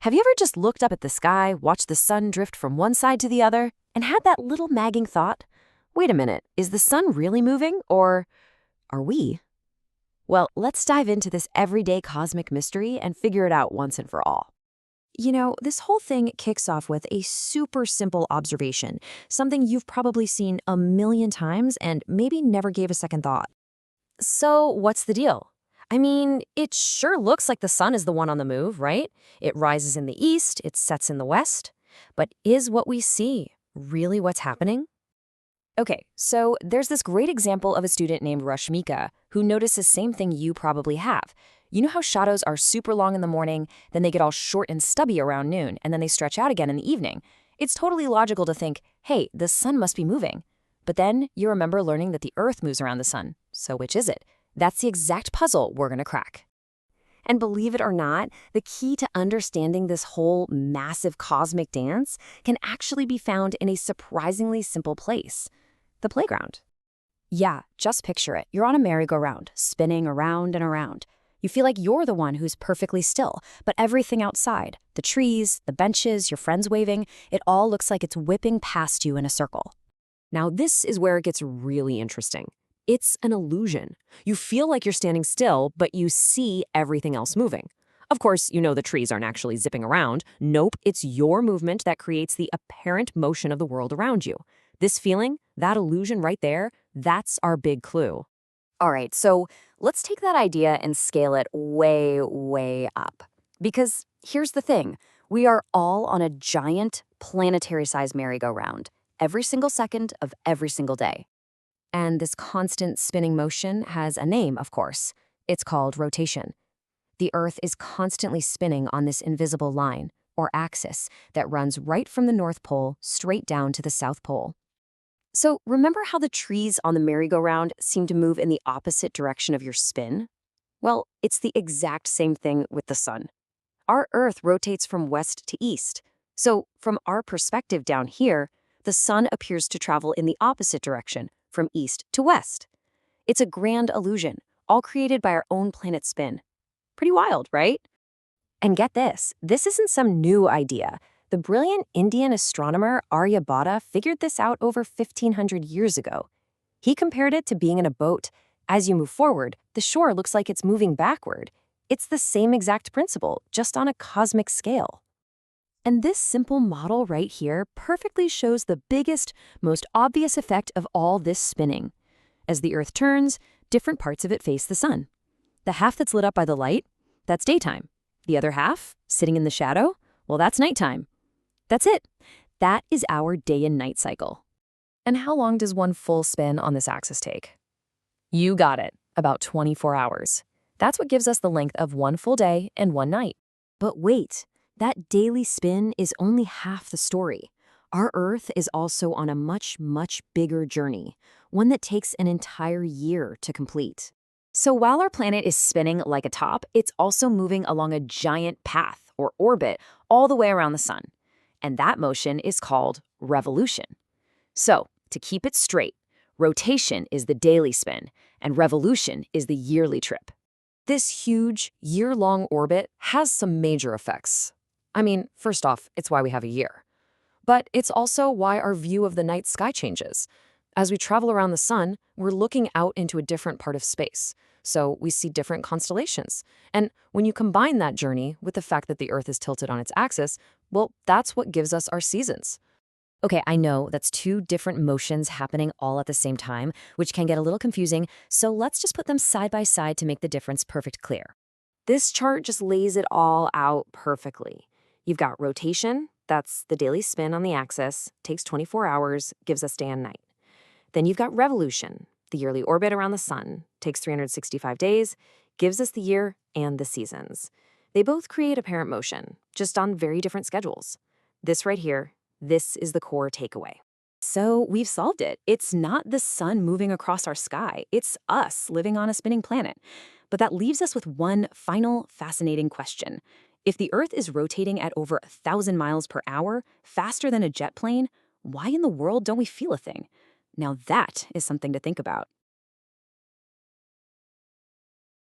Have you ever just looked up at the sky, watched the sun drift from one side to the other, and had that little nagging thought, wait a minute, is the sun really moving, or are we? Well, let's dive into this everyday cosmic mystery and figure it out once and for all. This whole thing kicks off with a super simple observation, something you've probably seen a million times and maybe never gave a second thought. So, what's the deal? I mean, it sure looks like the sun is the one on the move, right? It rises in the east, it sets in the west. But is what we see really what's happening? Okay, so there's this great example of a student named Rashmika who noticed the same thing you probably have. You know how shadows are super long in the morning, then they get all short and stubby around noon, and then they stretch out again in the evening? It's totally logical to think, hey, the sun must be moving. But then you remember learning that the Earth moves around the sun. So which is it? That's the exact puzzle we're going to crack. And believe it or not, the key to understanding this whole massive cosmic dance can actually be found in a surprisingly simple place: the playground. Yeah, just picture it. You're on a merry-go-round, spinning around and around. You feel like you're the one who's perfectly still, but everything outside, the trees, the benches, your friends waving, it all looks like it's whipping past you in a circle. Now, this is where it gets really interesting. It's an illusion. You feel like you're standing still, but you see everything else moving. Of course, you know the trees aren't actually zipping around. Nope, it's your movement that creates the apparent motion of the world around you. This feeling, that illusion right there, that's our big clue. All right, so let's take that idea and scale it way, way up. Because here's the thing. We are all on a giant planetary-sized merry-go-round every single second of every single day. And this constant spinning motion has a name, of course. It's called rotation. The Earth is constantly spinning on this invisible line, or axis, that runs right from the North Pole straight down to the South Pole. So remember how the trees on the merry-go-round seem to move in the opposite direction of your spin? Well, it's the exact same thing with the sun. Our Earth rotates from west to east. So from our perspective down here, the sun appears to travel in the opposite direction, from east to west. It's a grand illusion, all created by our own planet's spin. Pretty wild, right? And get this isn't some new idea. The brilliant Indian astronomer Aryabhata figured this out over 1,500 years ago. He compared it to being in a boat. As you move forward, the shore looks like it's moving backward. It's the same exact principle, just on a cosmic scale. And this simple model right here perfectly shows the biggest, most obvious effect of all this spinning. As the Earth turns, different parts of it face the sun. The half that's lit up by the light, that's daytime. The other half, sitting in the shadow, well, that's nighttime. That's it. That is our day and night cycle. And how long does one full spin on this axis take? You got it, about 24 hours. That's what gives us the length of one full day and one night. But wait. That daily spin is only half the story. Our Earth is also on a much, much bigger journey, one that takes an entire year to complete. So while our planet is spinning like a top, it's also moving along a giant path, or orbit, all the way around the sun. And that motion is called revolution. So, to keep it straight, rotation is the daily spin, and revolution is the yearly trip. This huge, year-long orbit has some major effects. I mean, first off, it's why we have a year. But it's also why our view of the night sky changes. As we travel around the sun, we're looking out into a different part of space. So we see different constellations. And when you combine that journey with the fact that the Earth is tilted on its axis, well, that's what gives us our seasons. Okay, I know that's two different motions happening all at the same time, which can get a little confusing, so let's just put them side by side to make the difference perfectly clear. This chart just lays it all out perfectly. You've got rotation, that's the daily spin on the axis, takes 24 hours, gives us day and night. Then you've got revolution, the yearly orbit around the sun, takes 365 days, gives us the year and the seasons. They both create apparent motion, just on very different schedules. This right here, this is the core takeaway. So we've solved it. It's not the sun moving across our sky, it's us living on a spinning planet. But that leaves us with one final fascinating question. If the Earth is rotating at over 1,000 miles per hour, faster than a jet plane, why in the world don't we feel a thing? Now that is something to think about.